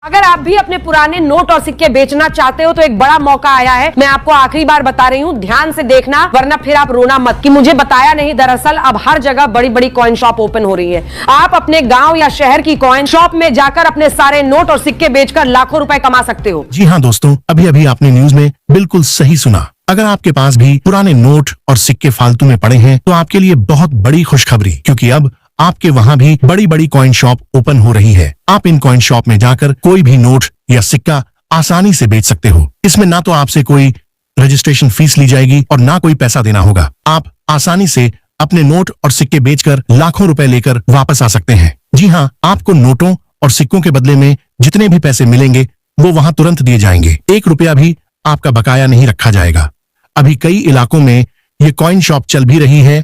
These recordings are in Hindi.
अगर आप भी अपने पुराने नोट और सिक्के बेचना चाहते हो तो एक बड़ा मौका आया है। मैं आपको आखिरी बार बता रही हूँ, ध्यान से देखना, वरना फिर आप रोना मत कि मुझे बताया नहीं। दरअसल अब हर जगह बड़ी बड़ी कॉइन शॉप ओपन हो रही है। आप अपने गांव या शहर की कॉइन शॉप में जाकर अपने सारे नोट और सिक्के बेचकर लाखों रुपए कमा सकते हो। जी हाँ दोस्तों, अभी अभी आपने न्यूज में बिल्कुल सही सुना। अगर आपके पास भी पुराने नोट और सिक्के फालतू में पड़े हैं तो आपके लिए बहुत बड़ी खुशखबरी, क्योंकि अब आपके वहाँ भी बड़ी बड़ी कॉइन शॉप ओपन हो रही है। आप इन कॉइन शॉप में जाकर कोई भी नोट या सिक्का आसानी से बेच सकते हो। इसमें ना तो आपसे कोई रजिस्ट्रेशन फीस ली जाएगी और ना कोई पैसा देना होगा। आप आसानी से अपने नोट और सिक्के बेचकर लाखों रुपए लेकर वापस आ सकते हैं। जी हाँ, आपको नोटों और सिक्कों के बदले में जितने भी पैसे मिलेंगे वो वहाँ तुरंत दिए जाएंगे। 1 रुपया भी आपका बकाया नहीं रखा जाएगा। अभी कई इलाकों में ये कॉइन शॉप चल भी रही है।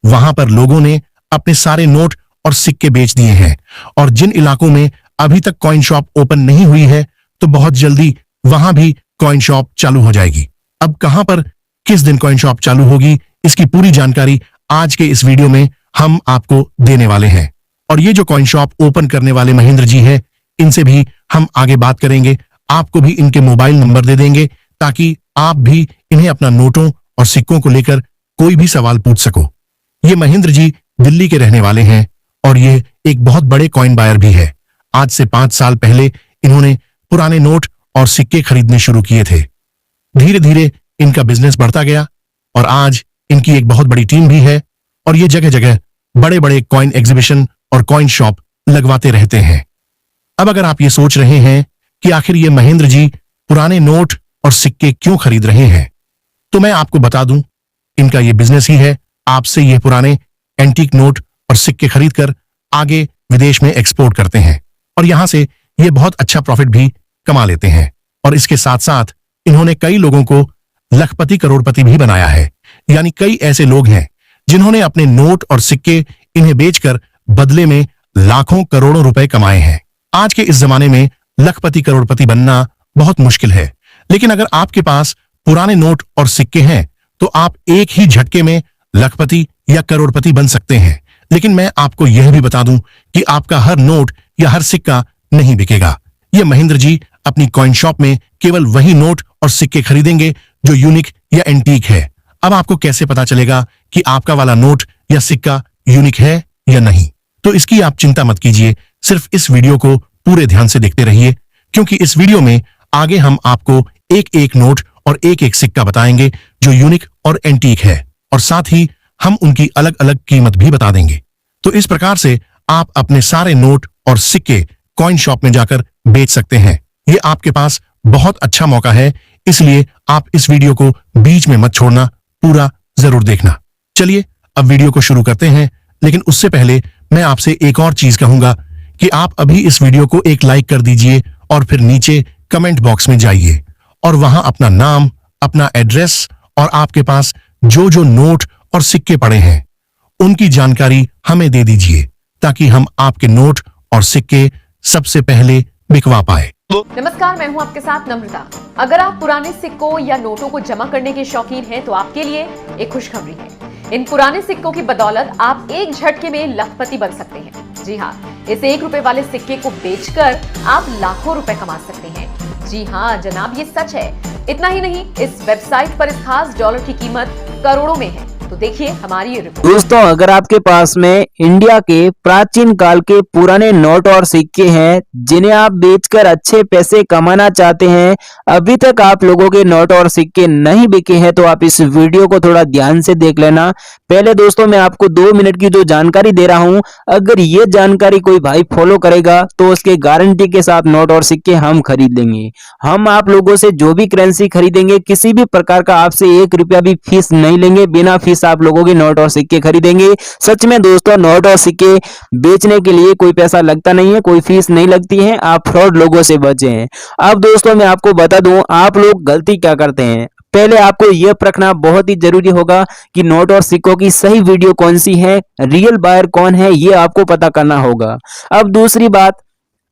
वहां पर लोगों ने अपने सारे नोट और सिक्के बेच दिए हैं। और जिन इलाकों में अभी तक कॉइन शॉप ओपन नहीं हुई है तो बहुत जल्दी वहां भी कॉइन शॉप चालू हो जाएगी। अब कहां पर किस दिन कॉइन शॉप चालू होगी, इसकी पूरी जानकारी आज के इस वीडियो में हम आपको देने वाले हैं। और ये जो कॉइन शॉप ओपन करने वाले महेंद्र जी हैं, इनसे भी हम आगे बात करेंगे। आपको भी इनके मोबाइल नंबर दे देंगे ताकि आप भी इन्हें अपना नोटों और सिक्कों को लेकर कोई भी सवाल पूछ सको। ये महेंद्र जी दिल्ली के रहने वाले हैं और ये एक बहुत बड़े कॉइन बायर भी है। आज से 5 साल पहले इन्होंने पुराने नोट और सिक्के खरीदने शुरू किए थे। धीरे धीरे इनका बिजनेस बढ़ता गया और आज इनकी एक बहुत बड़ी टीम भी है और ये जगह जगह बड़े बड़े कॉइन एग्जीबिशन और कॉइन शॉप लगवाते रहते हैं। अब अगर आप ये सोच रहे हैं कि आखिर ये महेंद्र जी पुराने नोट और सिक्के क्यों खरीद रहे हैं, तो मैं आपको बता दूं, इनका ये बिजनेस ही है। आपसे ये पुराने एंटीक नोट और सिक्के खरीदकर आगे विदेश में एक्सपोर्ट करते हैं और यहां से ये बहुत अच्छा प्रॉफिट भी कमा लेते हैं। और इसके साथ साथ इन्होंने कई लोगों को लखपति करोड़पति भी बनाया है। यानी कई ऐसे लोग हैं जिन्होंने अपने नोट और सिक्के इन्हें बेचकर बदले में लाखों करोड़ों रुपए कमाए हैं। आज के इस जमाने में लखपति करोड़पति बनना बहुत मुश्किल है, लेकिन अगर आपके पास पुराने नोट और सिक्के हैं तो आप एक ही झटके में लखपति या करोड़पति बन सकते हैं। लेकिन मैं आपको यह भी बता दूं कि आपका हर नोट या हर सिक्का नहीं बिकेगा। ये महेंद्र जी अपनी कॉइन शॉप में केवल वही नोट और सिक्के खरीदेंगे जो यूनिक या एंटीक है। अब आपको कैसे पता चलेगा कि आपका वाला नोट या सिक्का यूनिक है या नहीं? तो इसकी आप चिंता मत कीजिए, सिर्फ इस वीडियो को पूरे ध्यान से देखते रहिए, क्योंकि इस वीडियो में आगे हम आपको एक एक नोट और एक एक सिक्का बताएंगे जो यूनिक और एंटीक है, और साथ ही हम उनकी अलग अलग कीमत भी बता देंगे। तो इस प्रकार से आप अपने सारे नोट और सिक्के कॉइन शॉप में जाकर बेच सकते हैं। ये आपके पास बहुत अच्छा मौका है, इसलिए आप इस वीडियो को बीच में मत छोड़ना, पूरा जरूर देखना। चलिए अब वीडियो को शुरू करते हैं, लेकिन उससे पहले मैं आपसे एक और चीज कहूंगा कि आप अभी इस वीडियो को एक लाइक कर दीजिए और फिर नीचे कमेंट बॉक्स में जाइए और वहां अपना नाम, अपना एड्रेस और आपके पास जो जो नोट और सिक्के पड़े हैं उनकी जानकारी हमें दे दीजिए, ताकि हम आपके नोट और सिक्के सबसे पहले बिकवा पाए। नमस्कार, मैं हूं आपके साथ नम्रता। अगर आप पुराने सिक्कों या नोटों को जमा करने के शौकीन हैं तो आपके लिए एक खुशखबरी है। इन पुराने सिक्कों की बदौलत आप एक झटके में लखपति बन सकते हैं। जी हाँ, इस 1 रुपए वाले सिक्के को बेचकर आप लाखों रुपए कमा सकते हैं। जी हाँ जनाब, ये सच है। इतना ही नहीं, इस वेबसाइट पर इस खास डॉलर की कीमत करोड़ों में है। तो देखिए हमारी ये रिपोर्ट। दोस्तों, अगर आपके पास में इंडिया के प्राचीन काल के पुराने नोट और सिक्के हैं जिन्हें आप बेचकर अच्छे पैसे कमाना चाहते हैं, अभी तक आप लोगों के नोट और सिक्के नहीं बिके हैं, तो आप इस वीडियो को थोड़ा ध्यान से देख लेना। पहले दोस्तों, मैं आपको 2 मिनट की जो जानकारी दे रहा हूं, अगर ये जानकारी कोई भाई फॉलो करेगा तो उसके गारंटी के साथ नोट और सिक्के हम खरीद लेंगे। हम आप लोगों से जो भी करेंसी खरीदेंगे, किसी भी प्रकार का आपसे 1 रुपया भी फीस नहीं लेंगे। बिना फीस आप लोगों के नोट और सिक्के खरीदेंगे। सच में दोस्तों, नोट और सिक्के बेचने के लिए कोई पैसा लगता नहीं है, कोई फीस नहीं लगती है। आप फ्रॉड लोगों से बचे हैं। अब दोस्तों, मैं आपको बता दूं आप लोग गलती क्या करते हैं। पहले आपको यह परखना बहुत ही जरूरी होगा कि नोट और सिक्कों की सही वीडियो कौन सी है, रियल बायर कौन है, यह आपको पता करना होगा। अब दूसरी बात,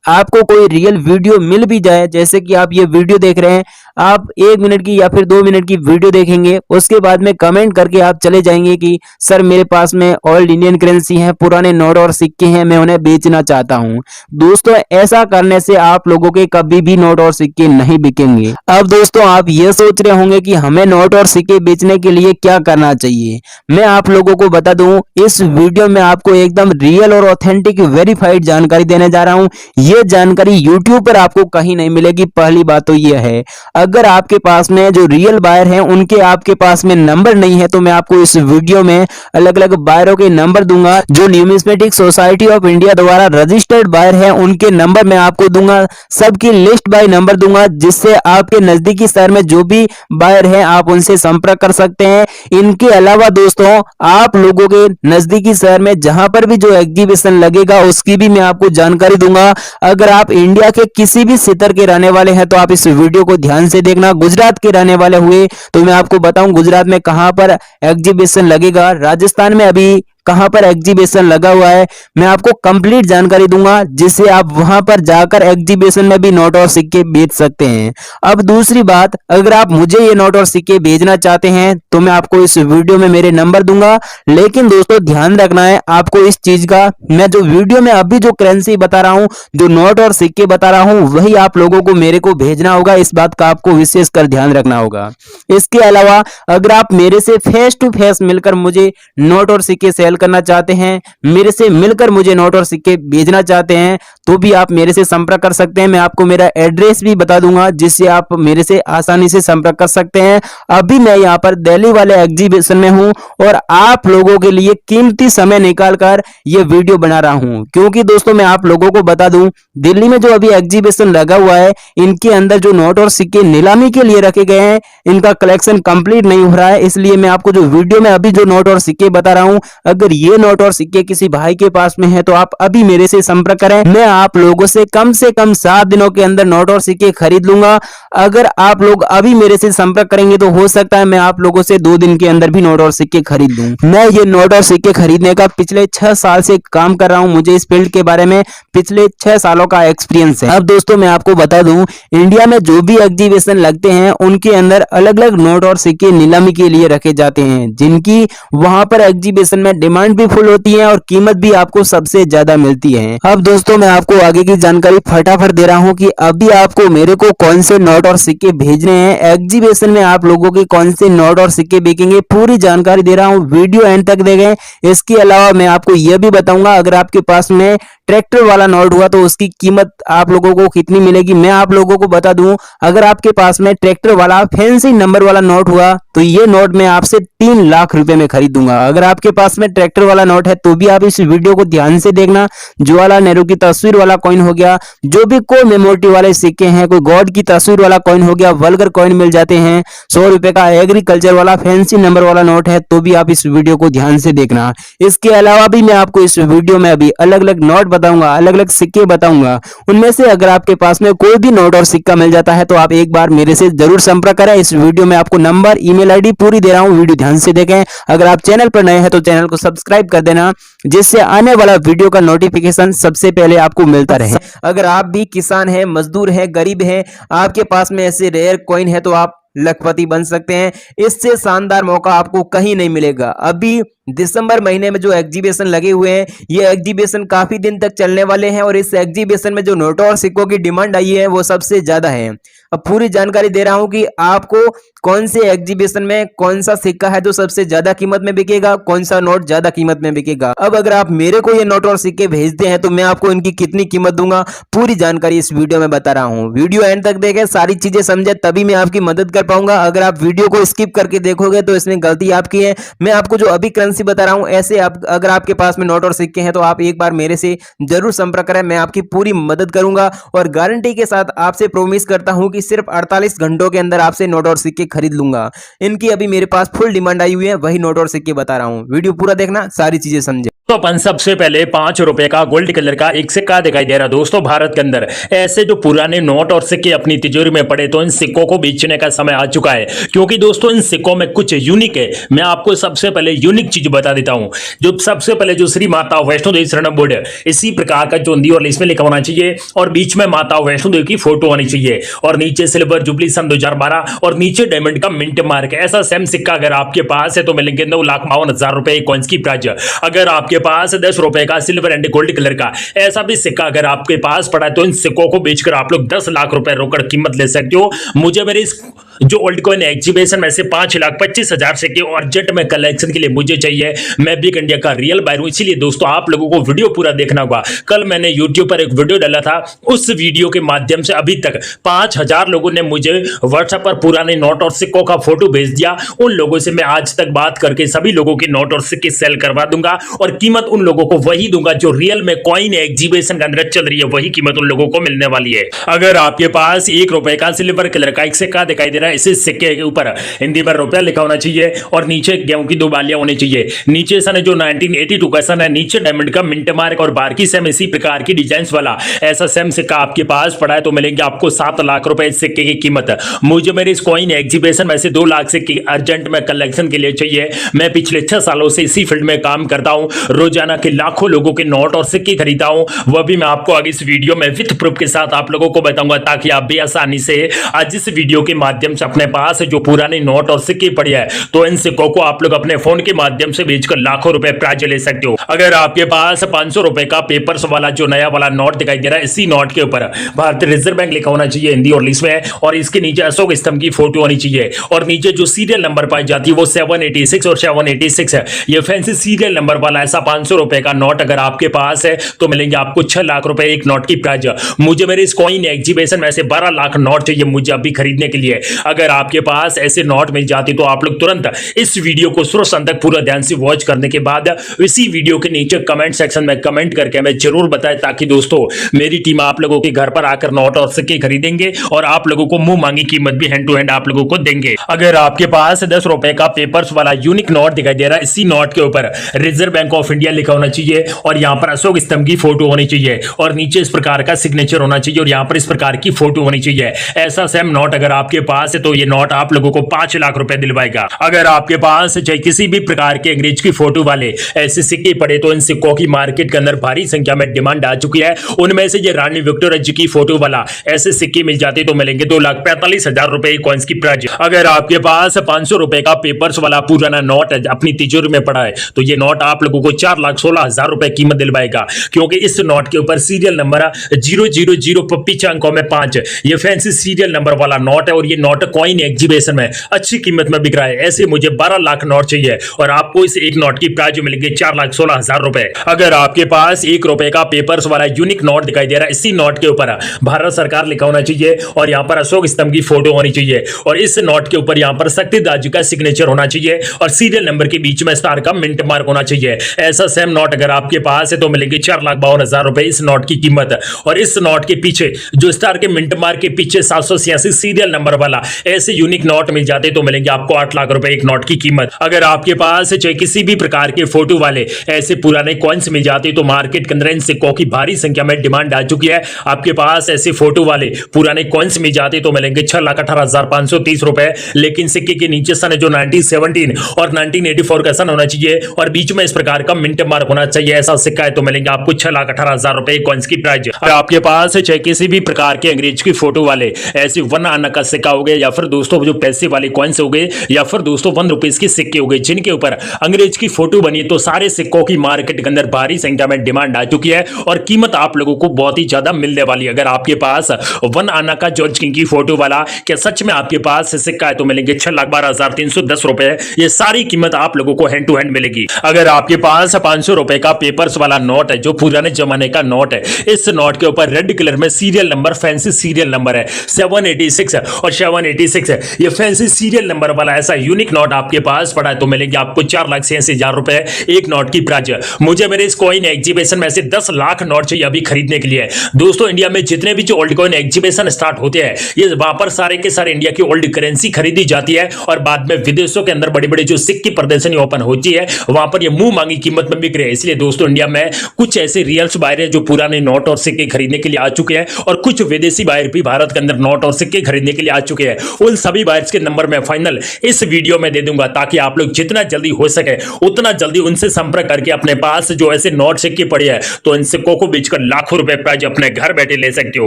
आपको कोई रियल वीडियो मिल भी जाए, जैसे कि आप ये वीडियो देख रहे हैं, आप 1 मिनट की या फिर 2 मिनट की वीडियो देखेंगे, उसके बाद में कमेंट करके आप चले जाएंगे कि सर मेरे पास में ओल्ड इंडियन करेंसी है, पुराने नोट और सिक्के हैं, मैं उन्हें बेचना चाहता हूं। दोस्तों ऐसा करने से आप लोगों के कभी भी नोट और सिक्के नहीं बिकेंगे। अब दोस्तों आप ये सोच रहे होंगे कि हमें नोट और सिक्के बेचने के लिए क्या करना चाहिए। मैं आप लोगों को बता दूं, इस वीडियो में आपको एकदम रियल और ऑथेंटिक वेरीफाइड जानकारी देने जा रहा हूं। ये जानकारी YouTube पर आपको कहीं नहीं मिलेगी। पहली बात तो ये है, अगर आपके पास में जो रियल बायर हैं उनके आपके पास में नंबर नहीं है तो मैं आपको इस वीडियो में अलग अलग बायरों के नंबर दूंगा। जो न्यूमिस्मेटिक सोसाइटी ऑफ इंडिया द्वारा रजिस्टर्ड बायर हैं उनके नंबर मैं आपको दूंगा, सबकी लिस्ट बाय नंबर दूंगा, जिससे आपके नजदीकी शहर में जो भी बायर हैं आप उनसे संपर्क कर सकते हैं। इनके अलावा दोस्तों आप लोगों के नजदीकी शहर में जहां पर भी जो एग्जीबिशन लगेगा उसकी भी मैं आपको जानकारी दूंगा। अगर आप इंडिया के किसी भी क्षेत्र के रहने वाले हैं तो आप इस वीडियो को ध्यान से देखना। गुजरात के रहने वाले हुए तो मैं आपको बताऊं गुजरात में कहां पर एग्जीबिशन लगेगा, राजस्थान में अभी कहां पर एग्जीबिशन लगा हुआ है, मैं आपको कंप्लीट जानकारी दूंगा, जिससे आप वहां पर जाकर एग्जीबिशन में भी नोट और सिक्के बेच सकते हैं। अब दूसरी बात, अगर आप मुझे ये नोट और सिक्के भेजना चाहते हैं तो मैं आपको इस वीडियो में मेरे नंबर दूंगा। लेकिन दोस्तों ध्यान रखना है आपको इस चीज का, मैं जो वीडियो में अभी जो करेंसी बता रहा हूं, जो नोट और सिक्के बता रहा हूं, वही आप लोगों को मेरे को भेजना होगा। इस बात का आपको विशेष कर ध्यान रखना होगा। इसके अलावा अगर आप मेरे से फेस टू फेस मिलकर मुझे नोट और सिक्के सेल करना चाहते हैं, मेरे से मिलकर मुझे नोट और सिक्के भेजना चाहते हैं, तो भी आप मेरे से संपर्क कर सकते हैं। मैं आपको मेरा एड्रेस भी बता दूंगा, जिससे आप मेरे से आसानी से संपर्क कर सकते हैं। अभी मैं यहाँ पर दिल्ली वाले एग्जीबिशन में हूँ और आप लोगों के लिए कीमती समय निकालकर ये वीडियो बना रहा हूँ, क्योंकि दोस्तों मैं आप लोगों को बता दूं, दिल्ली में जो अभी एग्जीबिशन लगा हुआ है, इनके अंदर जो नोट और सिक्के नीलामी के लिए रखे गए हैं, इनका कलेक्शन कंप्लीट नहीं हो रहा है। इसलिए मैं आपको जो वीडियो में अभी जो नोट और सिक्के बता रहा हूं, अगर ये नोट और सिक्के किसी भाई के पास में है तो आप अभी मेरे से संपर्क करें। मैं आप लोगों से कम 7 दिनों के अंदर नोट और सिक्के खरीद लूंगा। अगर आप लोग अभी मेरे से संपर्क करेंगे तो हो सकता है मैं आप लोगों से 2 दिन के अंदर भी नोट और सिक्के खरीद लूं। मैं ये नोट और सिक्के खरीदने का पिछले 6 साल से काम कर रहा हूं। मुझे इस फील्ड के बारे में पिछले 6 सालों का एक्सपीरियंस है। अब दोस्तों मैं आपको बता दूं, इंडिया में जो भी एग्जीबिशन लगते हैं उनके अंदर अलग अलग नोट और सिक्के नीलामी के लिए रखे जाते हैं, जिनकी वहां पर एग्जीबिशन में डिमांड भी फुल होती है और कीमत भी आपको सबसे ज्यादा मिलती है। अब दोस्तों मैं आपको आगे की जानकारी फटाफट दे रहा हूं कि अभी आपको मेरे को कौन से नोट और सिक्के भेजने हैं, एग्जीबिशन में आप लोगों के कौन से नोट और सिक्के बिकेंगे, पूरी जानकारी दे रहा हूं। वीडियो एंड तक देखें। इसके अलावा मैं आपको यह भी बताऊंगा, अगर आपके पास में ट्रैक्टर वाला नोट हुआ तो उसकी कीमत आप लोगों को कितनी मिलेगी। मैं आप लोगों को बता दूं, अगर आपके पास में ट्रैक्टर वाला फैंसी नंबर वाला नोट हुआ तो ये नोट मैं आपसे 3 लाख रुपए में खरीदूंगा। अगर आपके पास में ट्रैक्टर वाला नोट है तो भी आप इस वीडियो को ध्यान से देखना। जवाहरलाल नेहरू की तस्वीर वाला कॉइन हो गया, जो भी कोई मेमोरिटी वाले सिक्के हैं, कोई गॉड की तस्वीर वाला कॉइन हो गया, वल्गर कॉइन मिल जाते हैं। 100 रुपए का एग्रीकल्चर वाला फैंसी नंबर वाला नोट है तो भी आप इस वीडियो को ध्यान से देखना। इसके अलावा भी मैं आपको इस वीडियो में अभी अलग अलग नोट बताऊंगा, अलग अलग सिक्के बताऊंगा। उनमें से अगर आपके पास में कोई भी नोट और सिक्का मिल जाता है तो आप एक बार मेरे से जरूर संपर्क करें। इस वीडियो में आपको नंबर, ईमेल आईडी पूरी दे रहा हूं, वीडियो ध्यान से देखें। अगर आप चैनल पर नए हैं तो चैनल को सब्सक्राइब कर देना, जिससे आने वाला वीडियो का नोटिफिकेशन सबसे पहले आपको मिलता रहे। अगर आप भी किसान हैं, मजदूर हैं, गरीब हैं, आपके पास में ऐसे रेयर कॉइन है तो आप लखपति बन सकते हैं। इससे शानदार मौका आपको कहीं नहीं मिलेगा। अभी दिसंबर महीने में जो एग्जीबिशन लगे हुए हैं, ये एग्जीबिशन काफी दिन तक चलने वाले हैं और इस एग्जीबिशन में जो नोटों और सिक्कों की डिमांड आई है वो सबसे ज्यादा है। अब पूरी जानकारी दे रहा हूं कि आपको कौन से एग्जीबिशन में कौन सा सिक्का है जो सबसे ज्यादा कीमत में बिकेगा, कौन सा नोट ज्यादा कीमत में बिकेगा। अब अगर आप मेरे को ये नोट और सिक्के भेजते हैं तो मैं आपको इनकी कितनी कीमत दूंगा, पूरी जानकारी इस वीडियो में बता रहा हूं। वीडियो एंड तक देखें, सारी चीजें समझे, तभी मैं आपकी मदद कर पाऊंगा। अगर आप वीडियो को स्किप करके देखोगे तो इसमें गलती आपकी है। मैं आपको जो अभी करेंसी बता रहा हूं, ऐसे अगर आपके पास में नोट और सिक्के हैं तो आप एक बार मेरे से जरूर संपर्क करें, मैं आपकी पूरी मदद करूंगा और गारंटी के साथ आपसे प्रॉमिस करता हूं कि सिर्फ 48 घंटों के अंदर आपसे नोट और सिक्के खरीद लूंगा। इनकी अभी मेरे पास फुल डिमांड आई हुई है, वही नोट और सिक्के बता रहा हूं। वीडियो पूरा देखना, सारी चीजें समझे। तो अपन सबसे पहले 5 रुपए का गोल्ड कलर का एक सिक्का दिखाई दे रहा है दोस्तों भारत के अंदर। ऐसे जो पुराने नोट और सिक्के अपनी तिजोरी में पड़े तो इन सिक्कों को बेचने का समय आ चुका है, क्योंकि दोस्तों इन सिक्कों में कुछ यूनिक है। मैं आपको सबसे पहले यूनिक चीज बता देता हूं। जो सबसे पहले जो श्री माता वैष्णो देवी शरण बोर्ड इसी प्रकार का चोंदी और इसमें लिखा होना चाहिए और बीच में माता वैष्णो देवी की फोटो आनी चाहिए और नीचे सिल्वर जुबली सन 2012 और नीचे डायमंड का मिंट मार्क। ऐसा सेम सिक्का अगर आपके पास है तो मिलेंगे 9,52,000 रुपए कॉइंस की प्राइस। अगर आपके पास 10 रुपए का सिल्वर एंड गोल्ड कलर का ऐसा भी सिक्का अगर आपके पास पड़ा है तो इन सिक्कों को बेचकर आप लोग 10 लाख रुपए रोकड़ कीमत ले सकते हो। मुझे मेरे इस जो ओल्ड कॉइन एग्जीबिशन में से 5,25,000 सिक्के अर्जेंट में कलेक्शन के लिए मुझे चाहिए। मैं बिग इंडिया का रियल बायर हूं, इसीलिए दोस्तों आप लोगों को वीडियो पूरा देखना होगा। कल मैंने यूट्यूब पर एक वीडियो डाला था, उस वीडियो के माध्यम से अभी तक 5,000 लोगों ने मुझे व्हाट्सएप पर पुराने नोट और सिक्कों का फोटो भेज दिया। उन लोगों से मैं आज तक बात करके सभी लोगों के नोट और सिक्के सेल करवा दूंगा और कीमत उन लोगों को वही दूंगा जो रियल में कॉइन एग्जीबिशन के अंदर चल रही है, वही कीमत उन लोगों को मिलने वाली है। अगर आपके पास 1 रुपए का सिल्वर कलर का एक सिक्का दिखाई दे रहा है, इसी सिक्के के ऊपर हिंदी में रुपया लिखा होना चाहिए और नीचे गेहूं की 2 बालियां होनी चाहिए। नीचे सन जो 1982 का सन है, नीचे डायमंड का मिंट मार्क और बाकी सेम इसी प्रकार की डिजाइन वाला ऐसा सेम सिक्का आपके पास पड़ा है तो मिलेंगे आपको 7 लाख रुपए इस सिक्के की कीमत। मुझे मेरे इस कॉइन एग्जीबिशन में से 2 लाख सिक्के अर्जेंट में कलेक्शन के लिए चाहिए। मैं पिछले 6 सालों से इसी फील्ड में काम करता हूं, रोजाना के लाखों लोगों के नोट और सिक्के खरीदता हूं, वह भी मैं आपको आगे इस वीडियो में विथ प्रूफ के साथ आप लोगों को बताऊंगा, ताकि आप भी आसानी से आज इस वीडियो के माध्यम से अपने पास जो पुराने नोट और सिक्के पड़े हैं तो इन सिक्कों को आप लोग अपने फोन के माध्यम से बेचकर लाखों रुपए प्राइज ले सकते हो। अगर आपके पास 500 रुपए का पेपर्स वाला जो नया वाला नोट दिखाई दे रहा है, इसी नोट के ऊपर भारतीय रिजर्व बैंक लिखा होना चाहिए हिंदी और इंग्लिश में और इसके नीचे अशोक स्तंभ की फोटो होनी चाहिए और नीचे जो सीरियल नंबर पाई जाती है वो 786 और 786 है। ये फैंसी सीरियल नंबर वाला ऐसा 500 रुपए का नोट अगर आपके पास है तो मिलेंगे आपको 6 लाख रुपए एक नोट की प्राइज। मुझे मेरे इस कॉइन एग्जीबिशन में से 12 लाख नोट चाहिए मुझे अभी खरीदने के लिए। अगर आपके पास ऐसे नोट मिल जाती तो आप लोग तुरंत इस वीडियो को शुरू से अंत तक पूरा ध्यान से वॉच करने के बाद इसी वीडियो के नीचे कमेंट सेक्शन में कमेंट करके हमें जरूर बताएं, ताकि दोस्तों मेरी टीम आप लोगों के घर पर आकर नोट और सिक्के खरीदेंगे और आप लोगों को मुंह मांगी कीमत भी हैंड टू हैंड आप लोगों को देंगे। अगर आपके पास 10 रुपए का पेपर्स वाला यूनिक नोट दिखाई दे रहा है, इसी नोट के ऊपर रिजर्व बैंक ऑफ इंडिया लिखा होना चाहिए और यहाँ पर अशोक स्तंभ की फोटो होनी चाहिए और नीचे इस प्रकार का सिग्नेचर होना चाहिए और यहाँ पर इस प्रकार की फोटो होनी चाहिए। ऐसा सेम नोट अगर आपके पास है तो ये नोट आप लोगों को 5 लाख रुपए दिलवाएगा। अगर आपके पास चाहे किसी भी प्रकार के अंग्रेज की फोटो वाले ऐसे सिक्के पड़े तो इन सिक्कों की मार्केट के अंदर भारी संख्या में डिमांड आ चुकी है। उनमें से ये रानी विक्टोरिया जी की फोटो वाला ऐसे सिक्के मिल जाते तो मिलेंगे 2,45,000 रुपए कॉइंस की प्राइस। अगर आपके पास 500 रुपए का पेपर्स वाला पुराना नोट अपनी तिजोरी में पड़ा है तो ये नोट आप लोगों को 4,16,000 रुपए कीमत दिलवाएगा, क्योंकि इस नोट के ऊपर सीरियल नंबर 000 पीछे अंकों में 5 ये फैंसी सीरियल नंबर वाला नोट है और ये नोट कॉइन एग्जीबिशन में अच्छी कीमत में बिक रहा है। ऐसे मुझे 12 लाख नोट चाहिए और आपको इस एक नोट की प्राइस मिलेगी 4,16,000 रुपए। अगर आपके पास 1 रुपए का पेपर्स वाला यूनिक नोट दिखाई दे रहा है, इसी नोट के ऊपर भारत सरकार लिखा होना चाहिए और यहाँ पर अशोक स्तंभ की फोटो होनी चाहिए और इस नोट के ऊपर यहाँ पर शक्तिदास जी का सिग्नेचर होना चाहिए और सीरियल नंबर के बीच में स्टार का मिंट मार्क होना चाहिए। ऐसा सेम नोट अगर आपके पास है तो मिलेगी 4,52,000 रुपए इस नोट की कीमत और इस नोट के पीछे जो स्टार के मिंट मार्क के पीछे 786 सीरियल नंबर वाला ऐसे यूनिक नोट मिल जाते तो मिलेंगे आपको 8 लाख रुपए एक नोट की कीमत। अगर आपके पास चाहे किसी भी प्रकार के फोटो वाले ऐसे पुराने कॉइन्स मिल जाते तो मार्केट के अंदर इन सिक्कों की भारी संख्या में डिमांड आ चुकी है। आपके पास ऐसे फोटो वाले पुराने कॉइन्स मिल जाते तो मिलेंगे 6,18,530 रुपए, लेकिन सिक्के के नीचे सन जो 1917 और 1984 का सन होना चाहिए और बीच में इस प्रकार का मिंट मार्क होना चाहिए। ऐसा सिक्का है तो मिलेंगे आपको 6,18,000 रुपए कॉइन्स की प्राइस। अगर आपके पास चाहे किसी भी प्रकार के अंग्रेज की फोटो वाले ऐसे 1 आना का सिक्का हो गए या फिर दोस्तों जो पैसे वाले कॉइन्स हो गए या फिर दोस्तों 1 रुपीस के सिक्के हो गए जिनके ऊपर अंग्रेज की फोटो बनी तो सारे सिक्कों की मार्केट के अंदर भारी संख्या में डिमांड आ चुकी है और कीमत आप लोगों को बहुत ही ज्यादा मिलने वाली है। अगर आपके पास 1 आना का जॉर्ज किंग की फोटो वाला क्या सच में आपके पास सिक्का है तो मिलेंगे 6,12,310 रुपए। ये सारी कीमत आप लोगों को हैंड टू हैंड मिलेगी। अगर आपके पास 500 रुपए का पेपर्स वाला नोट है जो पुराने जमाने का नोट है, इस नोट के ऊपर रेड कलर में serial number fancy serial number है 786 और 786 है, ये फैंसी सीरियल नंबर वाला ऐसा यूनिक नोट आपके पास पड़ा है तो मिलेंगे आपको 4,86,000 रुपए एक नोट की प्राइस। मुझे मेरे इस कॉइन एग्जीबिशन में से 10 लाख नोट चाहिए अभी खरीदने के लिए। दोस्तों इंडिया में जितने भी जो ओल्ड कॉइन एग्जीबिशन स्टार्ट होते हैं, ये वहां पर सारे के सारे इंडिया की ओल्ड करेंसी खरीदी जाती है और बाद में विदेशों के अंदर बड़ी बड़ी जो सिक्के प्रदर्शनी ओपन होती है वहां पर ये मुंह मांगी कीमत में बिक रहे हैं। इसलिए दोस्तों इंडिया में कुछ ऐसे रियल्स बायर हैं जो पुराने नोट और सिक्के खरीदने के लिए आ चुके हैं और कुछ विदेशी बायर भी भारत के अंदर नोट और सिक्के खरीदने के लिए आ चुके हैं। उन सभी बायर्स के नंबर मैं फाइनल इस वीडियो में दे दूंगा ताकि आप लोग जितना जल्दी हो सके उतना जल्दी उनसे संपर्क करके अपने पास जो ऐसे नोट सिक्के पड़े हैं तो इन सिक्कों को बेचकर लाखों रुपए प्राइज अपने घर बैठे ले सकते हो।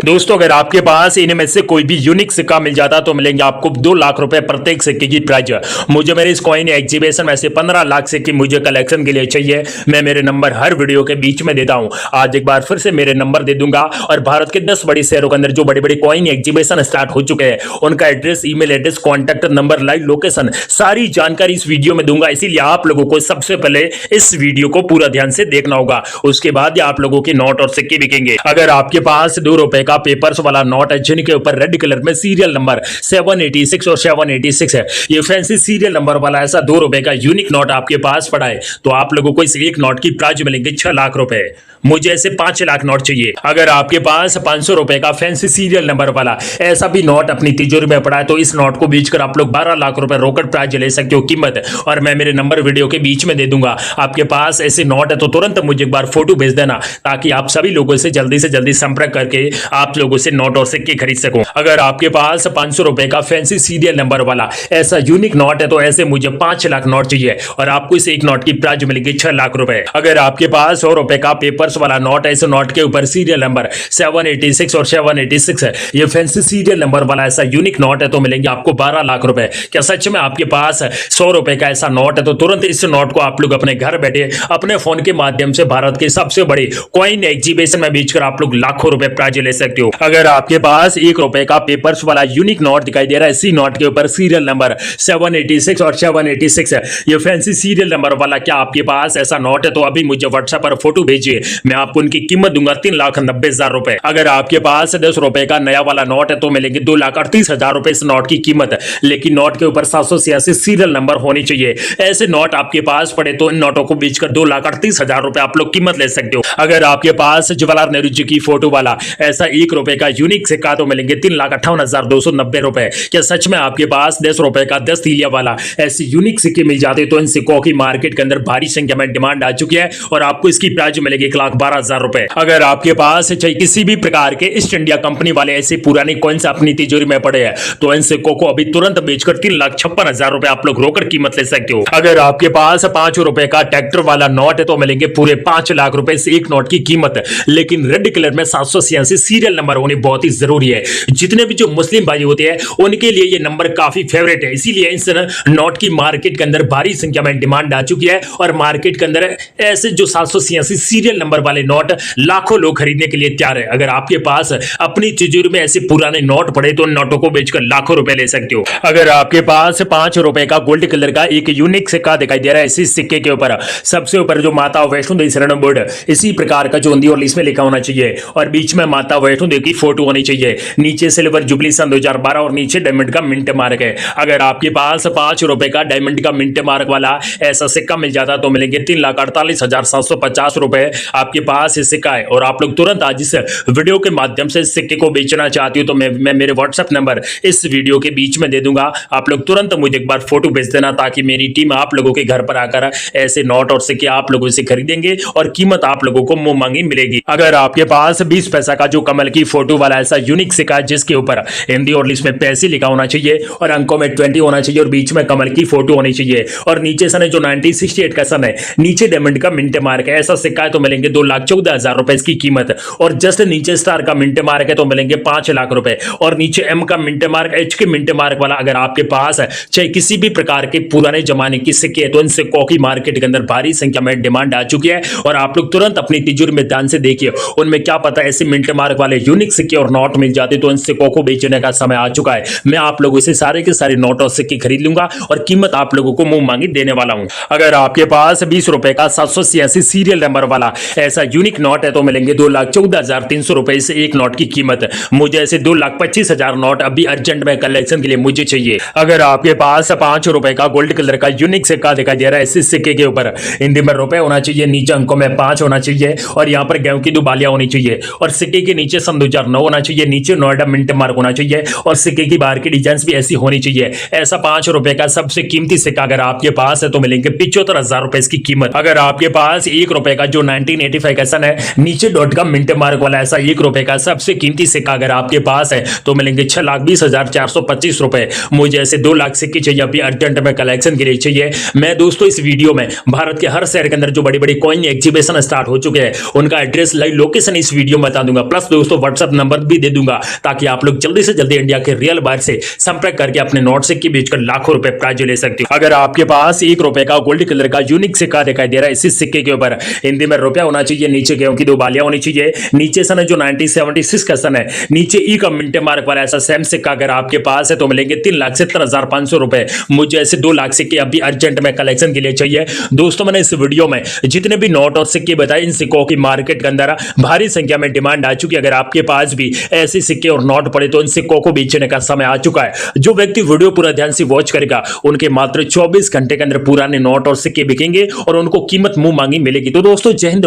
दोस्तों अगर आपके पास इनमें से कोई भी यूनिक सिक्का मिल जाता तो मिलेंगे आपको 2 लाख रुपए प्रत्येक सिक्के की प्राइज। मुझे मेरे इस कॉइन एग्जीबिशन में से 15 लाख सिक्के मुझे कलेक्शन के लिए चाहिए। मैं मेरे नंबर हर वीडियो के बीच में देता हूं, आज एक बार फिर से मेरे नंबर दे दूंगा और भारत के 10 बड़ी शहरों के अंदर जो बड़ी बड़ी कॉइन एग्जीबिशन स्टार्ट हो चुके हैं उनका address, email address, contact number, live location सारी जानकारी इस वीडियो में दूंगा। इसीलिए आप लोगों को सबसे पहले इस वीडियो को पूरा ध्यान से देखना होगा, उसके बाद आप लोगों के नोट और सिक्के बिकेंगे। अगर आपके पास 2 रुपए का पेपर्स वाला नोट है जिनके ऊपर रेड कलर में सीरियल नंबर 786 और 786 है, ये फैंसी सीरियल नंबर वाला ऐसा 2 रुपए का यूनिक नोट आपके पास पड़ा है तो आप लोगों को इस एक नोट की प्राइस मिलेंगे 6 लाख रुपए। मुझे ऐसे 5 लाख नोट चाहिए। अगर आपके पास 500 रुपए का फैंसी सीरियल नंबर वाला ऐसा भी नोट अपनी तिजोरी में पड़ा है तो इस नोट को बेचकर आप लोग 12 लाख रुपए रोकड़ प्राइज ले सकते हो कीमत, और मैं मेरे नंबर वीडियो के बीच में दे दूंगा। आपके पास ऐसे नोट है तो तुरंत मुझे एक बार फोटो भेज देना ताकि आप सभी लोगों से जल्दी संपर्क करके आप लोगों से नोट और सिक्के खरीद सकूं। अगर आपके पास 500 रुपए का फैंसी सीरियल नंबर वाला ऐसा यूनिक नोट है तो ऐसे मुझे 5 लाख नोट चाहिए और आपको इस एक नोट की प्राइस मिलेगी 6 लाख रुपए। अगर आपके पास 100 रुपए का पेपर वाला नोट है, इस नोट के ऊपर सीरियल नंबर 786 और 786 है, ये फैंसी सीरियल नंबर वाला ऐसा यूनिक नोट है तो मिलेंगे आपको 12 लाख रुपए। क्या सच में आपके पास 100 रुपए का ऐसा नोट है तो तुरंत इस नोट को आप लोग अपने घर बैठे अपने फोन के माध्यम से भारत के सबसे बड़े कॉइन एग्जीबिशन में बेचकर आप लोग लाखों रुपए प्राइज ले सकते हो। अगर आपके पास 1 रुपए का पेपर्स वाला यूनिक नोट दिखाई दे रहा है, इसी नोट के ऊपर सीरियल नंबर 786 और 786 है, ये फैंसी सीरियल नंबर वाला क्या आपके पास ऐसा नोट है तो अभी मुझे व्हाट्सएप पर फोटो भेजिए, मैं आपको उनकी कीमत दूंगा 3,90,000 रुपए। अगर आपके पास 10 रुपए का नया वाला नोट है तो मिलेंगे 2,38,000 रुपए इस नोट की कीमत, लेकिन नोट के ऊपर 786 सीरियल नंबर होनी चाहिए। ऐसे नोट आपके पास पड़े तो इन नोटों को बेचकर 2,38,000 रुपए आप लोग कीमत ले सकते हो। अगर आपके पास जवाहरलाल नेहरू जी की फोटो वाला ऐसा 1 रुपए का यूनिक सिक्का तो मिलेंगे 3,58,290 रुपए। क्या सच में आपके पास 10 रुपए का 10 तीलिया वाला ऐसे यूनिक सिक्के मिल जाते तो इन सिक्कों की मार्केट के अंदर भारी संख्या में डिमांड आ चुकी है और आपको इसकी प्राइस मिलेगी 1,12,000 रुपए। अगर आपके पास चाहे किसी भी प्रकार के ईस्ट इंडिया कंपनी वाले ऐसे पुराने कॉइन्स अपनी तिजोरी में पड़े हैं तो इन सिक्कों को अभी तुरंत बेचकर 3,56,000 रुपए आप लोग रोकड़ कीमत ले सकते हो। अगर आपके पास 5 रुपए का ट्रैक्टर वाला नोट है तो मिलेंगे पूरे 5 लाख रुपए से एक नोट की कीमत, लेकिन रेड कलर में 786 सीरियल नंबर होने बहुत ही जरूरी है। जितने भी जो मुस्लिम भाई होते हैं उनके लिए ये नंबर काफी फेवरेट है, इसीलिए इस नोट की मार्केट के अंदर भारी संख्या में डिमांड आ चुकी है और मार्केट के अंदर ऐसे जो 786 सीरियल नंबर वाले नोट लाखों लोग खरीदने के लिए तैयार है। अगर आपके पास अपनी तिजोरी में ऐसे पुराने नोट पड़े तो नोटों को बेचकर लाखों रुपए ले सकते हो। अगर आपके पास 5 रुपए का गोल्ड कलर का एक यूनिक सिक्का दिखाई दे रहा है, इसी सिक्के के ऊपर सबसे ऊपर जो माता वैष्णो देवी शरण बोर्ड इसी प्रकार का जो हिंदी और इंग्लिश में लिखा होना चाहिए और बीच में माता वैष्णो देवी की फोटो होनी चाहिए, नीचे सिल्वर जुबली सन 2012 और नीचे डायमंड का मिंट मार्क है। अगर आपके पास 5 रुपए का डायमंड का मिंट मार्क वाला ऐसा सिक्का मिल जाता तो मिलेंगे 3,48,750 रुपए आपके पास ये सिक्का है और आप लोग तुरंत आज इस वीडियो के माध्यम से इस सिक्के को बेचना चाहती हो तो मैं मेरे व्हाट्सएप नंबर इस वीडियो के बीच में दे दूंगा। आप लोग तुरंत मुझे एक बार फोटो भेज देना ताकि मेरी टीम आप लोगों के घर पर आकर ऐसे नोट और सिक्के आप लोगों से खरीदेंगे और कीमत आप लोगों को मुंह मांगी मिलेगी। अगर आपके पास 20 पैसा का जो कमल की फोटो वाला ऐसा यूनिक सिक्का है जिसके ऊपर हिंदी और इंग्लिश में पैसे लिखा होना चाहिए और अंकों में 20 होना चाहिए और बीच में कमल की फोटो होनी चाहिए और नीचे सन जो 1968 का सन है, नीचे डायमंड का मिंट मार्क है, ऐसा सिक्का है तो मिलेंगे 2,14,000 रुपए इसकी कीमत और जस्ट नीचे स्टार का मिंट मार्क है तो मिलेंगे 5 लाख रुपए और नीचे एम का मिंट मार्क, एच के मिंट मार्क वाला अगर आपके पास है चाहे किसी भी प्रकार के पुराने जमाने की सिक्के तो इन सिक्कों की मार्केट के अंदर भारी संख्या में डिमांड आ चुकी है और आप लोग तुरंत अपनी तिजोरी में ध्यान से देखिए, उनमें क्या पता ऐसे मिंट मार्क वाले यूनिक सिक्के और नोट मिल जाते तो इन सिक्कों को बेचने का समय आ चुका है। मैं आप लोगों से सारे के सारे नोट और सिक्के खरीद लूंगा और कीमत आप लोगों को मुंह मांगी देने वाला हूं। अगर आपके पास 20 रुपए का 786 सीरियल नंबर वाला ऐसा यूनिक नोट है तो मिलेंगे 2,14,300 रुपए से एक नोट की कीमत। मुझे ऐसे 2,25,000 नोट अभी अर्जेंट अर्जेंट में कलेक्शन के लिए मुझे चाहिए। अगर आपके पास 5 रुपए का गोल्ड कलर का यूनिक सिक्का दिखाई दे रहा है, इस सिक्के के ऊपर हिंदी में रुपए होना चाहिए, नीचे अंकों में 5 होना चाहिए और यहाँ पर गेहूं की 2 बालियां होनी चाहिए और सिक्के के नीचे सन 2009 होना चाहिए, नीचे नोएडा मिंट मार्क होना चाहिए और सिक्के की बाहर की डिजाइन भी ऐसी होनी चाहिए। ऐसा 5 रुपए का सबसे कीमती सिक्का अगर आपके पास है तो मिलेंगे 75,000 रुपए इसकी कीमत। अगर आपके पास 1 रुपए का जो 1985 का सन है, नीचे डॉट का मिंट मार्क वाला ऐसा 1 रुपए का सबसे कीमती सिक्का अगर आपके पास है तो मिलेंगे 6,20,425 रुपए। मुझे ऐसे 2 लाख सिक्के चाहिए, अभी अर्जेंट में कलेक्शन के लिए चाहिए। मैं दोस्तों इस वीडियो में भारत के हर शहर के अंदर जो बड़ी बड़ी कॉइन एग्जीबिशन स्टार्ट हो चुके हैं उनका एड्रेस, लाइव लोकेशन इस वीडियो में बता दूंगा, प्लस दोस्तों व्हाट्सएप नंबर भी दे दूंगा ताकि आप लोग जल्दी से जल्दी इंडिया के रियल बायर से संपर्क करके अपने नोट सिक्के बेचकर लाखों रुपए प्राइज ले सकते हो। अगर आपके पास 1 रुपए का गोल्ड कलर का यूनिक सिक्का दिखाई दे रहा है, इसी सिक्के के ऊपर हिंदी में रुपया होना चाहिए, नीचे गेहूं की 2 बालियां होनी चाहिए, नीचे सन है जो 1976 का सन है, नीचे ई का मिंट मार्क वाला ऐसा सेम सिक्का अगर आपके पास है तो मिलेंगे 3,70,500 रुपए। मुझे ऐसे 2 लाख सिक्के अभी अर्जेंट में कलेक्शन के लिए चाहिए। दोस्तों मैंने इस वीडियो में जितने भी नोट और सिक्के बताए, इन सिक्कों की मार्केट के अंदर भारी संख्या में डिमांड आ चुकी है। अगर आपके पास भी ऐसे सिक्के और नोट पड़े तो इन सिक्कों को बेचने का समय आ चुका है। जो व्यक्ति वीडियो पूरा ध्यान से वॉच करेगा उनके मात्र 24 घंटे के अंदर पुराने नोट और सिक्के बिकेंगे और उनको कीमत मुंह मांगी मिलेगी। तो दोस्तों जय हिंद।